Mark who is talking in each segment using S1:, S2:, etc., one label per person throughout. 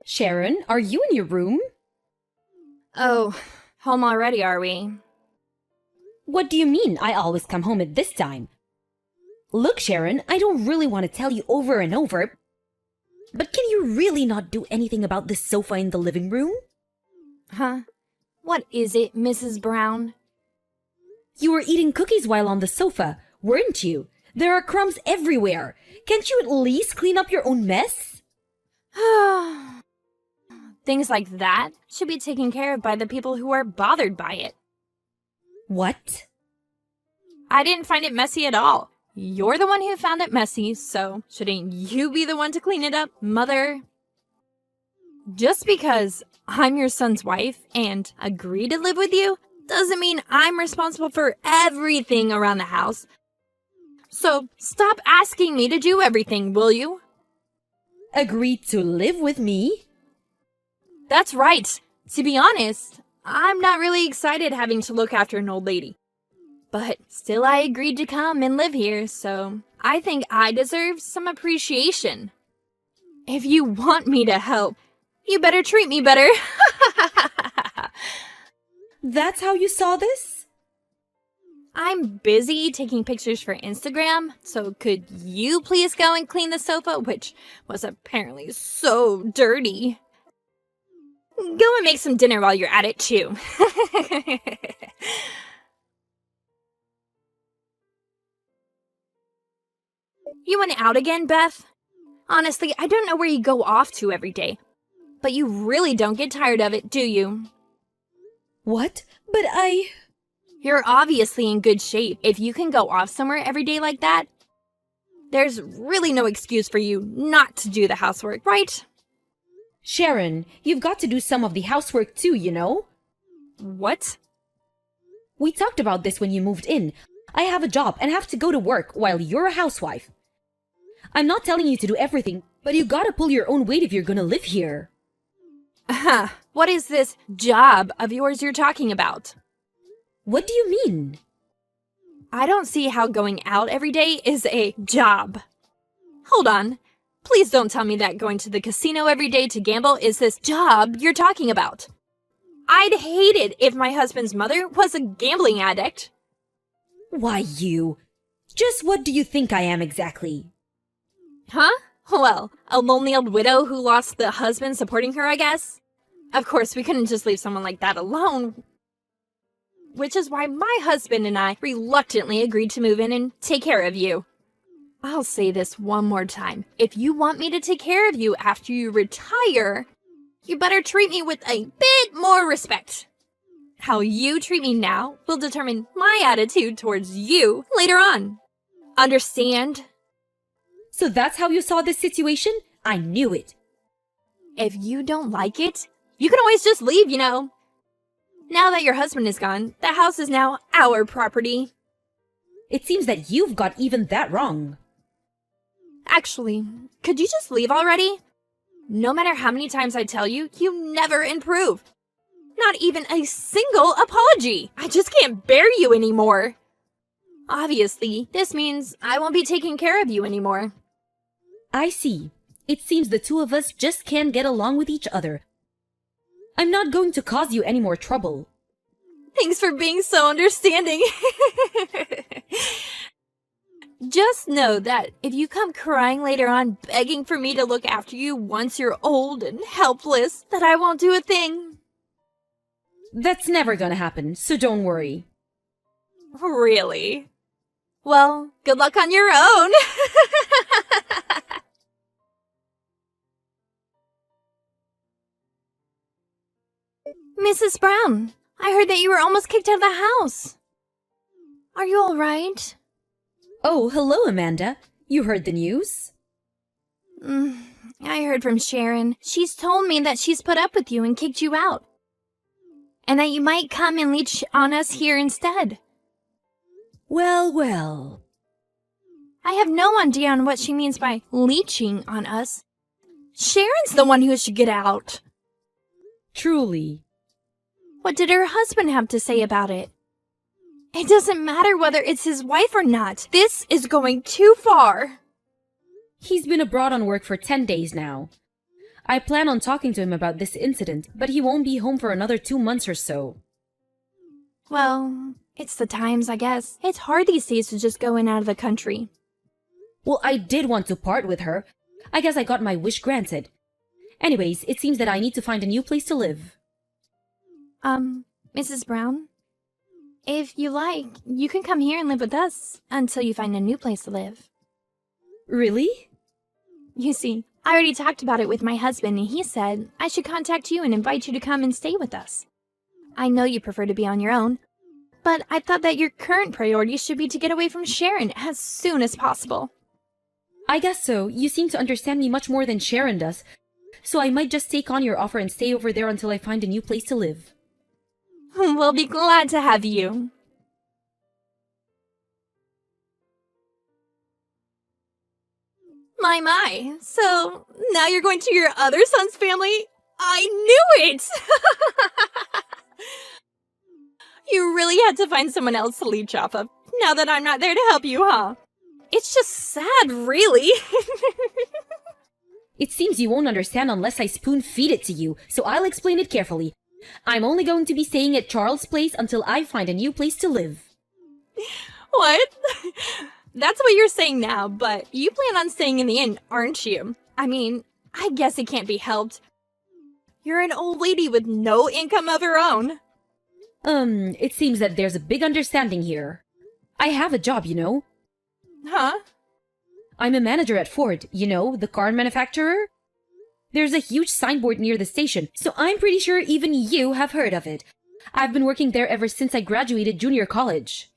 S1: Sharon, are you in your room?
S2: Oh, home already, are we?
S1: What do you mean I always come home at this time? Look, Sharon, I don't really want to tell you over and over, but can you really not do anything about this sofa in the living room?
S2: Huh? What is it, Mrs. Brown?
S1: You were eating cookies while on the sofa, weren't you? There are crumbs everywhere. Can't you at least clean up your own mess?
S2: Things like that should be taken care of by the people who are bothered by it.
S1: What?
S2: I didn't find it messy at all. You're the one who found it messy, so shouldn't you be the one to clean it up, Mother? Just because I'm your son's wife and agree to live with you doesn't mean I'm responsible for everything around the house. So stop asking me to do everything, will you?
S1: Agreed to live with me?
S2: That's right. To be honest, I'm not really excited having to look after an old lady. But still I agreed to come and live here, so I think I deserve some appreciation. If you want me to help, you better treat me better.
S1: That's how you saw this?
S2: I'm busy taking pictures for Instagram, so could you please go and clean the sofa, which was apparently so dirty? Go and make some dinner while you're at it, too. You went out again, Beth? Honestly, I don't know where you go off to every day. But you really don't get tired of it, do you?
S1: What? But
S2: You're obviously in good shape if you can go off somewhere every day like that. There's really no excuse for you not to do the housework, right?
S1: Sharon, you've got to do some of the housework too, you know?
S2: What?
S1: We talked about this when you moved in. I have a job and have to go to work while you're a housewife. I'm not telling you to do everything, but you gotta pull your own weight if you're gonna live here.
S2: What is this job of yours you're talking about?
S1: What do you mean?
S2: I don't see how going out every day is a job. Hold on. Please don't tell me that going to the casino every day to gamble is this job you're talking about. I'd hate it if my husband's mother was a gambling addict.
S1: Why you? Just what do you think I am exactly?
S2: Huh? Well, a lonely old widow who lost the husband supporting her, I guess. Of course, we couldn't just leave someone like that alone. Which is why my husband and I reluctantly agreed to move in and take care of you. I'll say this one more time. If you want me to take care of you after you retire, you better treat me with a bit more respect. How you treat me now will determine my attitude towards you later on. Understand?
S1: So that's how you saw this situation? I knew it.
S2: If you don't like it, you can always just leave, you know. Now that your husband is gone, the house is now our property.
S1: It seems that you've got even that wrong.
S2: Actually, could you just leave already? No matter how many times I tell you, you never improve. Not even a single apology. I just can't bear you anymore. Obviously, this means I won't be taking care of you anymore.
S1: I see. It seems the two of us just can't get along with each other. I'm not going to cause you any more trouble.
S2: Thanks for being so understanding. Just know that if you come crying later on begging for me to look after you once you're old and helpless, that I won't do a thing.
S1: That's never gonna happen, so don't worry.
S2: Really? Well, good luck on your own. Mrs. Brown, I heard that you were almost kicked out of the house. Are you all right?
S1: Oh, hello, Amanda. You heard the news?
S2: I heard from Sharon. She's told me that she's put up with you and kicked you out. And that you might come and leech on us here instead.
S1: Well, well.
S2: I have no idea on what she means by leeching on us. Sharon's the one who should get out.
S1: Truly.
S2: What did her husband have to say about it? It doesn't matter whether it's his wife or not. This is going too far.
S1: He's been abroad on work for 10 days now. I plan on talking to him about this incident, but he won't be home for another 2 months or so.
S2: Well, it's the times, I guess. It's hard these days to just go in and out of the country.
S1: Well, I did want to part with her. I guess I got my wish granted. Anyways, it seems that I need to find a new place to live.
S2: Mrs. Brown? If you like, you can come here and live with us until you find a new place to live.
S1: Really?
S2: You see, I already talked about it with my husband and he said I should contact you and invite you to come and stay with us. I know you prefer to be on your own, but I thought that your current priority should be to get away from Sharon as soon as possible.
S1: I guess so. You seem to understand me much more than Sharon does. So I might just take on your offer and stay over there until I find a new place to live.
S2: We'll be glad to have you. My. So, now you're going to your other son's family? I knew it! You really had to find someone else to leech off of, now that I'm not there to help you, huh? It's just sad, really.
S1: It seems you won't understand unless I spoon-feed it to you, so I'll explain it carefully. I'm only going to be staying at Charles' place until I find a new place to live.
S2: What? That's what you're saying now, but you plan on staying in the inn, aren't you? I mean, I guess it can't be helped. You're an old lady with no income of her own.
S1: It seems that there's a big understanding here. I have a job, you know.
S2: Huh?
S1: I'm a manager at Ford, you know, the car manufacturer. There's a huge signboard near the station, so I'm pretty sure even you have heard of it. I've been working there ever since I graduated junior college.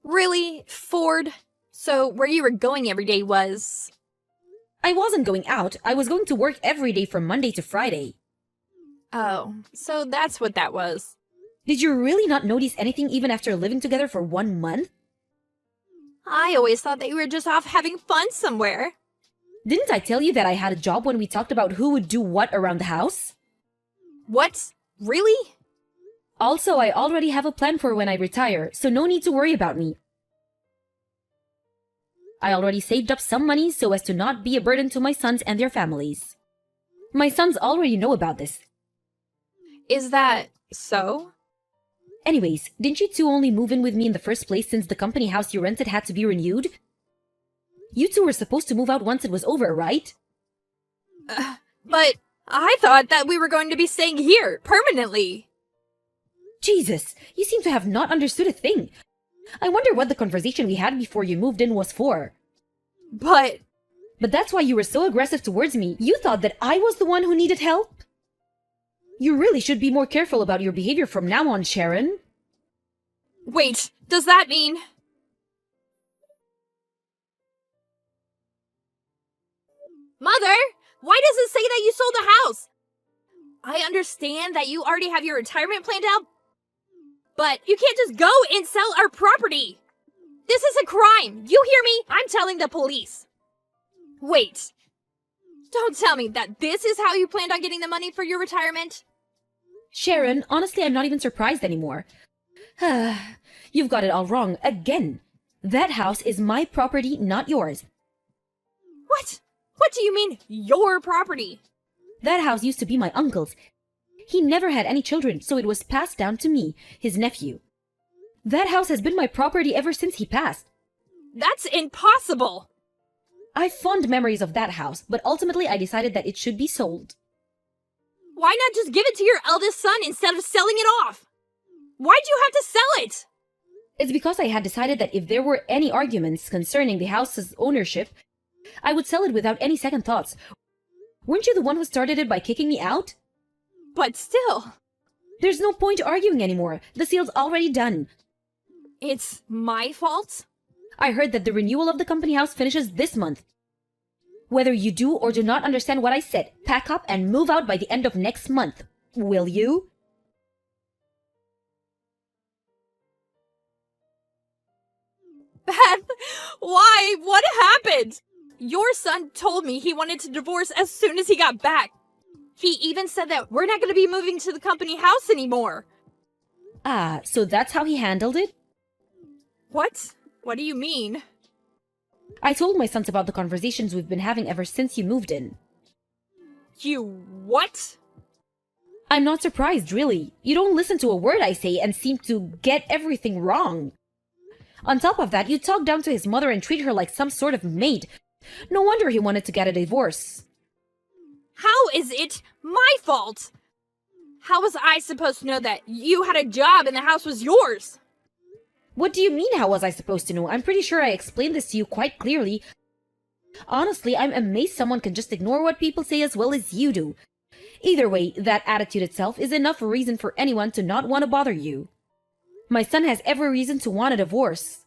S2: Really? Ford? So where you were going every day was...
S1: I wasn't going out. I was going to work every day from Monday to Friday.
S2: Oh, so that's what that was.
S1: Did you really not notice anything even after living together for 1 month?
S2: I always thought that you were just off having fun somewhere.
S1: Didn't I tell you that I had a job when we talked about who would do what around the house?
S2: What? Really?
S1: Also, I already have a plan for when I retire, so no need to worry about me. I already saved up some money so as to not be a burden to my sons and their families. My sons already know about this.
S2: Is that so?
S1: Anyways, didn't you two only move in with me in the first place since the company house you rented had to be renewed? You two were supposed to move out once it was over, right?
S2: But I thought that we were going to be staying here, permanently.
S1: Jesus, you seem to have not understood a thing. I wonder what the conversation we had before you moved in was for.
S2: But
S1: that's why you were so aggressive towards me. You thought that I was the one who needed help? You really should be more careful about your behavior from now on, Sharon.
S2: Wait, does that mean... Mother, why does it say that you sold the house? I understand that you already have your retirement planned out, but you can't just go and sell our property. This is a crime. You hear me? I'm telling the police. Wait. Don't tell me that this is how you planned on getting the money for your retirement?
S1: Sharon, honestly, I'm not even surprised anymore. You've got it all wrong again. That house is my property, not yours.
S2: What? What do you mean, your property?
S1: That house used to be my uncle's. He never had any children, so it was passed down to me, his nephew. That house has been my property ever since he passed.
S2: That's impossible!
S1: I've fond memories of that house, but ultimately I decided that it should be sold.
S2: Why not just give it to your eldest son instead of selling it off? Why'd you have to sell it?
S1: It's because I had decided that if there were any arguments concerning the house's ownership, I would sell it without any second thoughts. Weren't you the one who started it by kicking me out?
S2: But still...
S1: There's no point arguing anymore. The sale's already done.
S2: It's my fault?
S1: I heard that the renewal of the company house finishes this month. Whether you do or do not understand what I said, pack up and move out by the end of next month. Will you?
S2: Beth, why? What happened? Your son told me he wanted to divorce as soon as he got back. He even said that we're not going to be moving to the company house anymore.
S1: Ah, so that's how he handled it?
S2: What? What do you mean?
S1: I told my sons about the conversations we've been having ever since you moved in.
S2: You what?
S1: I'm not surprised, really. You don't listen to a word I say and seem to get everything wrong. On top of that, you talk down to his mother and treat her like some sort of maid. No wonder he wanted to get a divorce.
S2: How is it my fault? How was I supposed to know that you had a job and the house was yours?
S1: What do you mean, how was I supposed to know? I'm pretty sure I explained this to you quite clearly. Honestly, I'm amazed someone can just ignore what people say as well as you do. Either way, that attitude itself is enough reason for anyone to not want to bother you. My son has every reason to want a divorce.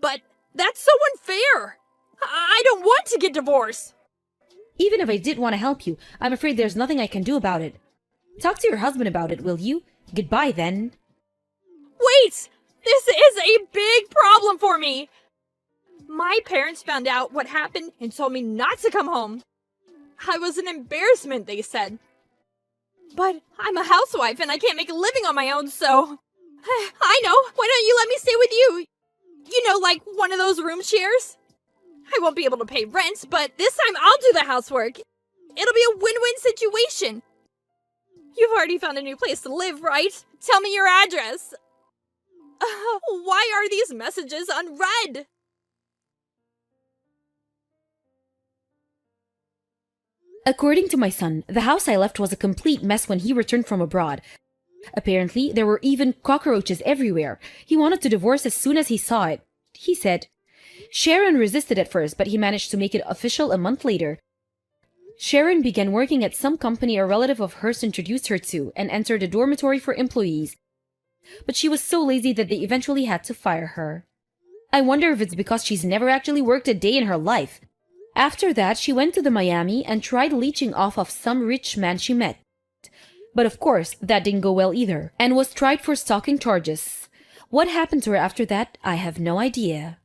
S2: But that's so unfair! I don't want to get divorced!
S1: Even if I did want to help you, I'm afraid there's nothing I can do about it. Talk to your husband about it, will you? Goodbye, then.
S2: Wait! This is a big problem for me! My parents found out what happened and told me not to come home. I was an embarrassment, they said. But I'm a housewife and I can't make a living on my own, so... I know! Why don't you let me stay with you? You know, like one of those room shares? I won't be able to pay rent, but this time I'll do the housework. It'll be a win-win situation. You've already found a new place to live, right? Tell me your address. Why are these messages unread?
S1: According to my son, the house I left was a complete mess when he returned from abroad. Apparently, there were even cockroaches everywhere. He wanted to divorce as soon as he saw it. He said, Sharon resisted at first, but he managed to make it official a month later. Sharon began working at some company a relative of hers introduced her to and entered a dormitory for employees. But she was so lazy that they eventually had to fire her. I wonder if it's because she's never actually worked a day in her life. After that, she went to the Miami and tried leeching off of some rich man she met. But of course, that didn't go well either, and was tried for stalking charges. What happened to her after that, I have no idea.